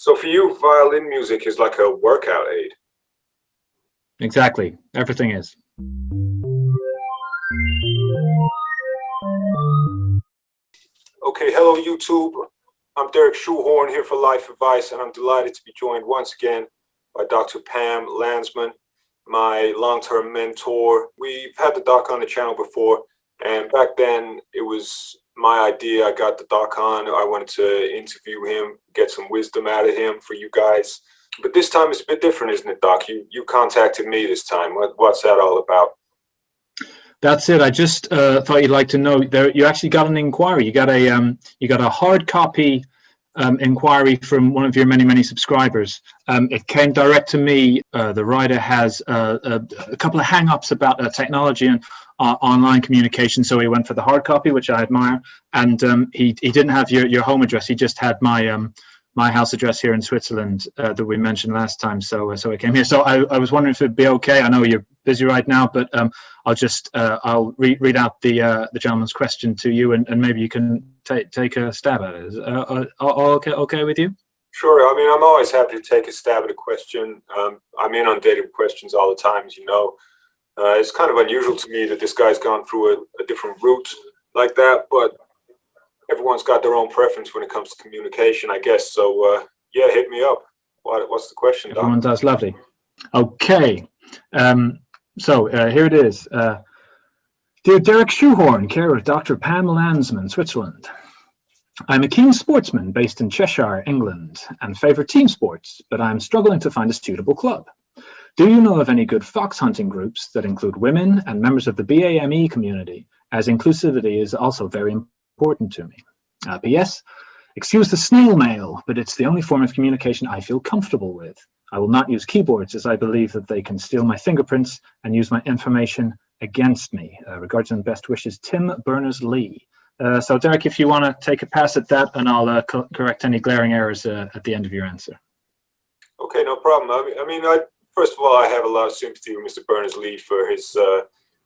So for you, violin music is like a workout aid. Exactly. Everything is. Okay, hello YouTube. I'm Derek Shoehorn here for Life Advice, and I'm delighted to be joined once again by Dr. Pam Landesman, my long-term mentor. We've had the doc on the channel before, and back then it was my idea. I got the doc on. I wanted to interview him, get some wisdom out of him for you guys. But this time it's a bit different, isn't it, Doc? You contacted me this time. What's that all about? That's it. I just thought you'd like to know there. You actually got an inquiry. You got a hard copy inquiry from one of your many subscribers. It came direct to me. The writer has a couple of hang-ups about technology and online communication, so he went for the hard copy, which I admire. And he didn't have your home address. He just had my house address here in Switzerland that we mentioned last time. So I came here. So I was wondering if it'd be okay. I know you're busy right now, but I'll read out the gentleman's question to you, and maybe you can take a stab at it. Is all okay with you? Sure. I mean, I'm always happy to take a stab at a question. I'm inundated with questions all the time, as you know. It's kind of unusual to me that this guy's gone through a different route like that, but everyone's got their own preference when it comes to communication, I guess. So, yeah, hit me up. What's the question, Doc? Everyone does. Lovely. Okay. So here it is. Dear Derek Shoehorn, care of Dr. Pam Landesman, Switzerland. I'm a keen sportsman based in Cheshire, England, and favour team sports, but I'm struggling to find a suitable club. Do you know of any good fox hunting groups that include women and members of the BAME community, as inclusivity is also very important to me? P.S. Excuse the snail mail, but it's the only form of communication I feel comfortable with. I will not use keyboards, as I believe that they can steal my fingerprints and use my information against me. Regards and best wishes, Tim Berners-Lee. So, Derek, if you want to take a pass at that, and I'll correct any glaring errors at the end of your answer. Okay, no problem. First of all, I have a lot of sympathy with Mr. Berners-Lee for his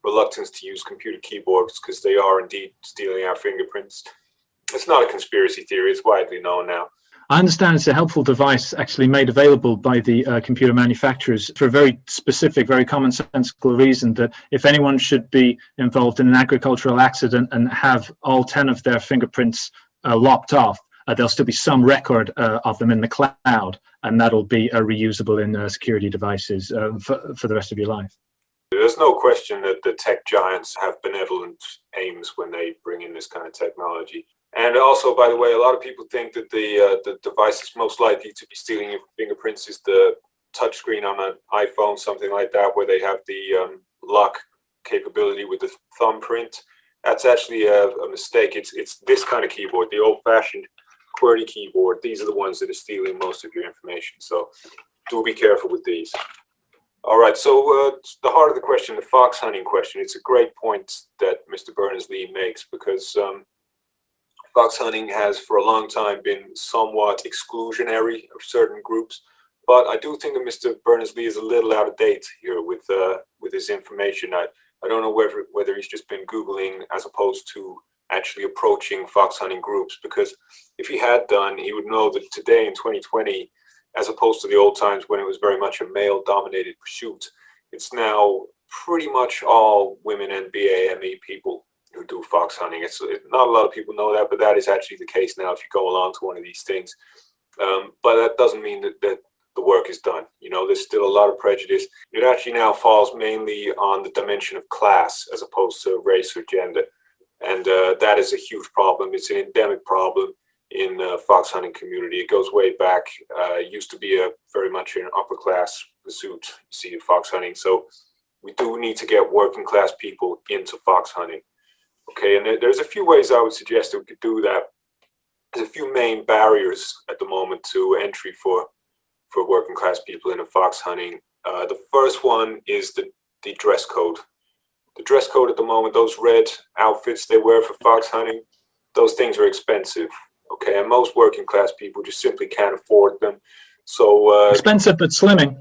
reluctance to use computer keyboards, because they are indeed stealing our fingerprints. It's not a conspiracy theory. It's widely known now. I understand it's a helpful device actually made available by the computer manufacturers for a very specific, very commonsensical reason, that if anyone should be involved in an agricultural accident and have all 10 of their fingerprints lopped off, there'll still be some record of them in the cloud, and that'll be reusable in security devices for the rest of your life. There's no question that the tech giants have benevolent aims when they bring in this kind of technology. And also, by the way, a lot of people think that the device that's most likely to be stealing your fingerprints is the touchscreen on an iPhone, something like that, where they have the lock capability with the thumbprint. That's actually a mistake. It's this kind of keyboard, the old-fashioned QWERTY keyboard. These are the ones that are stealing most of your information. So do be careful with these. All right, so the heart of the question, the fox hunting question, it's a great point that Mr. Berners-Lee makes, because fox hunting has for a long time been somewhat exclusionary of certain groups, but I do think that Mr. Berners-Lee is a little out of date here with his information. I don't know whether he's just been Googling as opposed to actually approaching fox hunting groups, because if he had done, he would know that today in 2020, as opposed to the old times when it was very much a male-dominated pursuit, it's now pretty much all women and BAME people who do fox hunting. Not a lot of people know that, but that is actually the case now if you go along to one of these things. But that doesn't mean that the work is done. You know, there's still a lot of prejudice. It actually now falls mainly on the dimension of class as opposed to race or gender. And that is a huge problem. It's an endemic problem in the fox hunting community. It goes way back. It used to be very much an upper class pursuit, you see, in fox hunting. So we do need to get working class people into fox hunting. Okay, and there's a few ways I would suggest that we could do that. There's a few main barriers at the moment to entry for working class people into fox hunting. The first one is the dress code. The dress code at the moment, those red outfits they wear for fox hunting, those things are expensive. Okay, and most working class people just simply can't afford them. So expensive but slimming.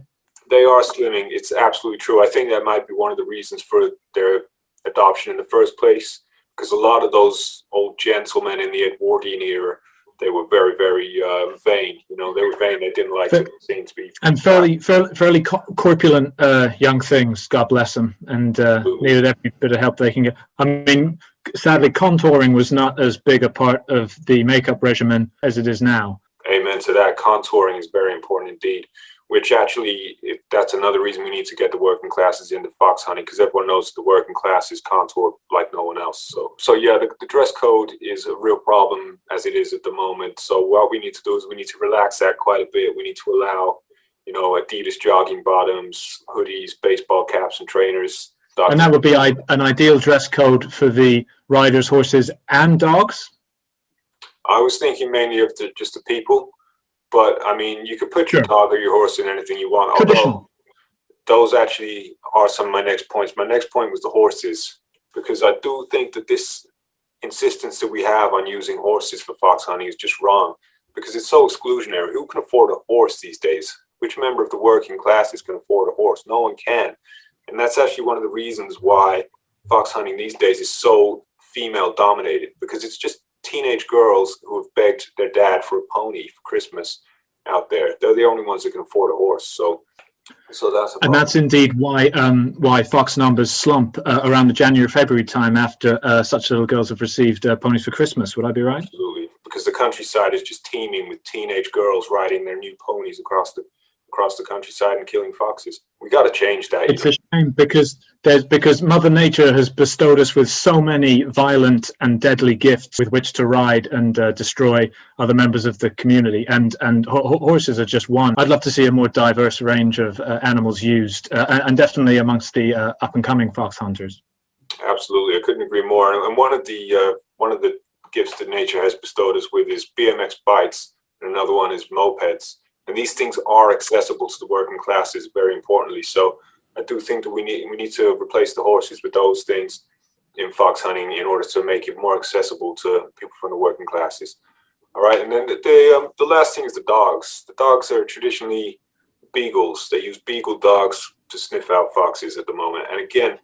They are slimming. It's absolutely true. I think that might be one of the reasons for their adoption in the first place, because a lot of those old gentlemen in the Edwardian era they were very, very vain. You know, they were vain. They didn't like to be seen to be. And fairly corpulent young things, God bless them, and needed every bit of help they can get. I mean, sadly, contouring was not as big a part of the makeup regimen as it is now. Amen to that. Contouring is very important indeed, which actually, that's another reason we need to get the working classes into fox hunting, because everyone knows the working classes contour like no one else. So yeah, the dress code is a real problem as it is at the moment. So what we need to do is we need to relax that quite a bit. We need to allow, you know, Adidas jogging bottoms, hoodies, baseball caps, and trainers. And that would be an ideal dress code for the riders, horses, and dogs? I was thinking mainly of just the people. But, I mean, you could put your dog or your horse in anything you want. Although those actually are some of my next points. My next point was the horses, because I do think that this insistence that we have on using horses for fox hunting is just wrong, because it's so exclusionary. Who can afford a horse these days? Which member of the working classes can afford a horse? No one can. And that's actually one of the reasons why fox hunting these days is so female dominated, because it's just teenage girls who have begged their dad for a pony for Christmas out there. They're the only ones that can afford a horse. So that's indeed why fox numbers slump around the January-February time after such little girls have received ponies for Christmas. Would I be right? Absolutely, because the countryside is just teeming with teenage girls riding their new ponies across the countryside and killing foxes. We got to change that. It's a shame because Mother Nature has bestowed us with so many violent and deadly gifts with which to ride and destroy other members of the community, and horses are just one. I'd love to see a more diverse range of animals used, and definitely amongst the up and coming fox hunters. Absolutely, I couldn't agree more. And one of the gifts that nature has bestowed us with is BMX bikes, and another one is mopeds. And these things are accessible to the working classes, very importantly. So I do think that we need to replace the horses with those things in fox hunting in order to make it more accessible to people from the working classes. All right, and then the last thing is the dogs. The dogs are traditionally beagles. They use Beagle Dogs to sniff out foxes at the moment. And again,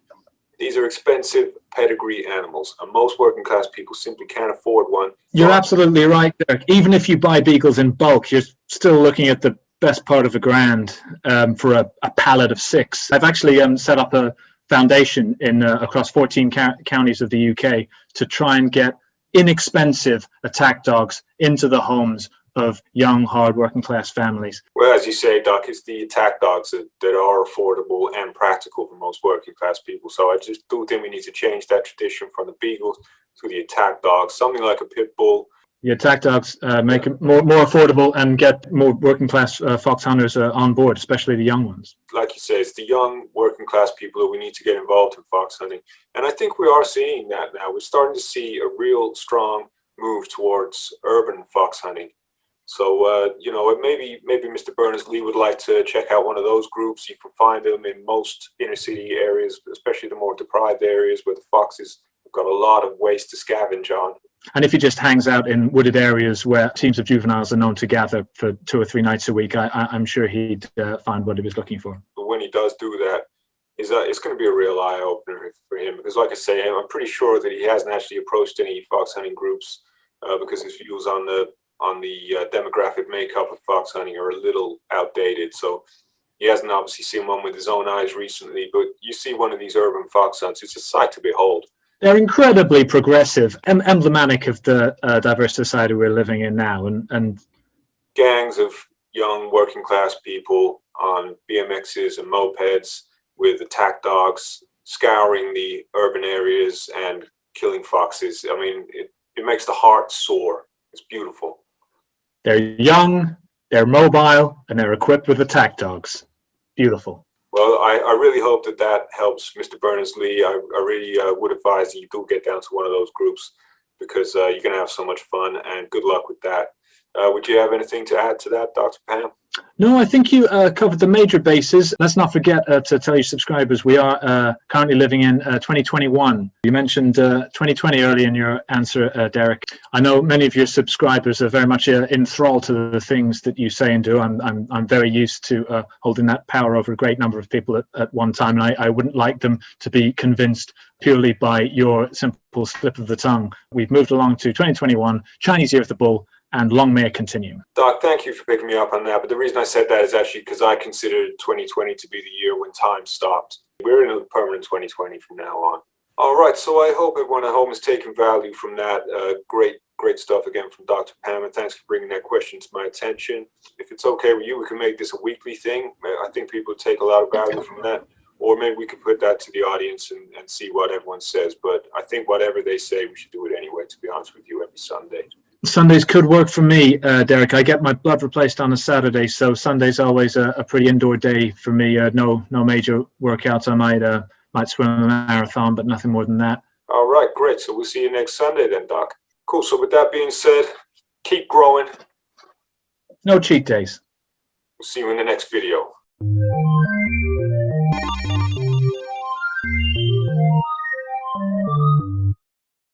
these are expensive pedigree animals, and most working class people simply can't afford one. You're absolutely right, Derek. Even if you buy beagles in bulk, you're still looking at the best part of $1,000 for a pallet of 6. I've actually set up a foundation in across 14 counties of the UK to try and get inexpensive attack dogs into the homes of young, hard working class families. Well, as you say, Doc, it's the attack dogs that are affordable and practical for most working class people. So I just do think we need to change that tradition from the beagles to the attack dogs, something like a pit bull. The attack dogs make it more affordable and get more working class fox hunters on board, especially the young ones. Like you say, it's the young working class people that we need to get involved in fox hunting. And I think we are seeing that now. We're starting to see a real strong move towards urban fox hunting. So, maybe Mr. Berners-Lee would like to check out one of those groups. You can find them in most inner city areas, especially the more deprived areas where the foxes have got a lot of waste to scavenge on. And if he just hangs out in wooded areas where teams of juveniles are known to gather for 2 or 3 nights a week, I'm sure he'd find what he was looking for. But when he does do that, it's going to be a real eye-opener for him. Because like I say, I'm pretty sure that he hasn't actually approached any fox hunting groups because his views on the demographic makeup of fox hunting are a little outdated. So he hasn't obviously seen one with his own eyes recently, but you see one of these urban fox hunts, it's a sight to behold. They're incredibly progressive and emblematic of the diverse society we're living in now. And gangs of young working class people on BMXs and mopeds with attack dogs scouring the urban areas and killing foxes. I mean, it makes the heart soar. It's beautiful. They're young, they're mobile, and they're equipped with attack dogs. Beautiful. Well, I really hope that helps Mr. Berners-Lee. I really would advise that you do get down to one of those groups because you're going to have so much fun, and good luck with that. Would you have anything to add to that, Dr. Pam? No, I think you covered the major bases. Let's not forget to tell your subscribers we are currently living in 2021. You mentioned 2020 early in your answer, Derek. I know many of your subscribers are very much enthralled to the things that you say and do. I'm very used to holding that power over a great number of people at one time, and I wouldn't like them to be convinced purely by your simple slip of the tongue. We've moved along to 2021, Chinese Year of the Bull, and long may it continue. Doc, thank you for picking me up on that. But the reason I said that is actually because I considered 2020 to be the year when time stopped. We're in a permanent 2020 from now on. All right, so I hope everyone at home is taking value from that. Great stuff again from Dr. Pam, and thanks for bringing that question to my attention. If it's okay with you, we can make this a weekly thing. I think people take a lot of value from that. Or maybe we could put that to the audience and see what everyone says. But I think whatever they say, we should do it anyway, to be honest with you, every Sunday. Sundays could work for me, Derek. I get my blood replaced on a Saturday, so Sunday's always a pretty indoor day for me. No major workouts. I might swim a marathon, but nothing more than that. All right, great. So we'll see you next Sunday then, Doc. Cool. So with that being said, keep growing. No cheat days. We'll see you in the next video.